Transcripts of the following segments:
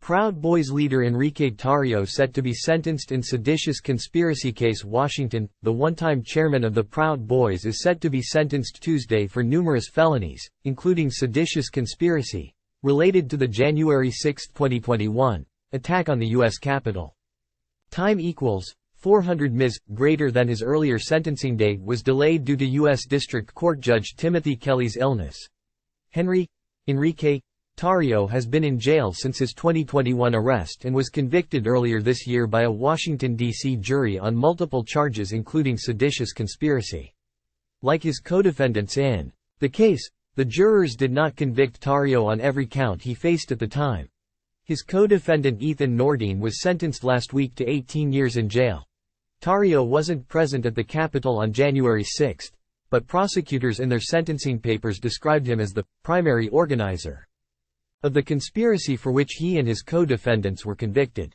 Proud Boys leader Enrique Tarrio set to be sentenced in seditious conspiracy case. Washington. The one-time chairman of the Proud Boys is set to be sentenced Tuesday for numerous felonies, including seditious conspiracy, related to the January 6, 2021, attack on the U.S. Capitol. Time equals 400 Ms. Greater than his earlier sentencing date was delayed due to U.S. District Court Judge Timothy Kelly's illness. Enrique Tarrio has been in jail since his 2021 arrest and was convicted earlier this year by a Washington, D.C. jury on multiple charges including seditious conspiracy. Like his co-defendants in the case, the jurors did not convict Tarrio on every count he faced at the time. His co-defendant Ethan Nordean was sentenced last week to 18 years in jail. Tarrio wasn't present at the Capitol on January 6, but prosecutors in their sentencing papers described him as the primary organizer of the conspiracy for which he and his co-defendants were convicted.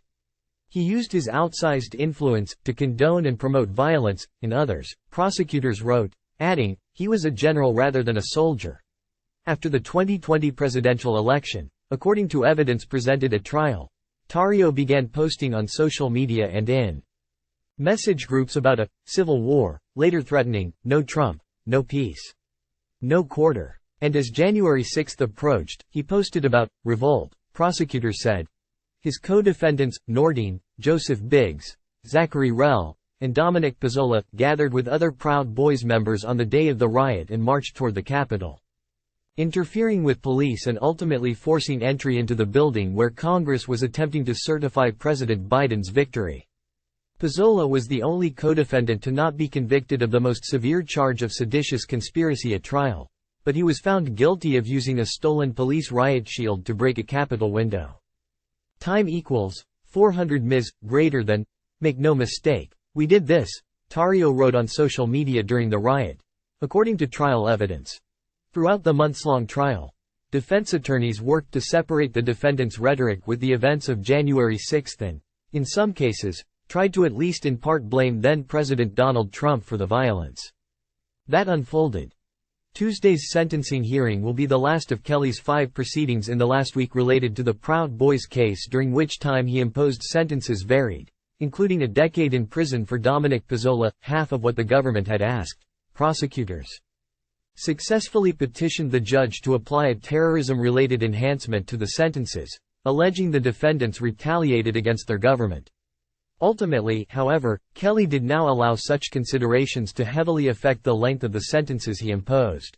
He used his outsized influence to condone and promote violence in others, prosecutors wrote, adding, he was a general rather than a soldier. After the 2020 presidential election, according to evidence presented at trial, Tarrio began posting on social media and in message groups about a civil war, later threatening, no Trump, no peace, no quarter. And as January 6 approached, he posted about revolt, prosecutors said. His co-defendants, Nordean, Joseph Biggs, Zachary Rell, and Dominic Pizzola, gathered with other Proud Boys members on the day of the riot and marched toward the Capitol, interfering with police and ultimately forcing entry into the building where Congress was attempting to certify President Biden's victory. Pizzola was the only co-defendant to not be convicted of the most severe charge of seditious conspiracy at trial, but he was found guilty of using a stolen police riot shield to break a Capitol window. Time equals 400 Ms. Greater than. Make no mistake, we did this, Tarrio wrote on social media during the riot, according to trial evidence. Throughout the months-long trial, defense attorneys worked to separate the defendant's rhetoric with the events of January 6 and, in some cases, tried to at least in part blame then-President Donald Trump for the violence that unfolded. Tuesday's sentencing hearing will be the last of Kelly's 5 proceedings in the last week related to the Proud Boys case, during which time he imposed sentences varied, including a decade in prison for Dominic Pizzola, half of what the government had asked. Prosecutors successfully petitioned the judge to apply a terrorism-related enhancement to the sentences, alleging the defendants retaliated against their government. Ultimately, however, Kelly did now allow such considerations to heavily affect the length of the sentences he imposed.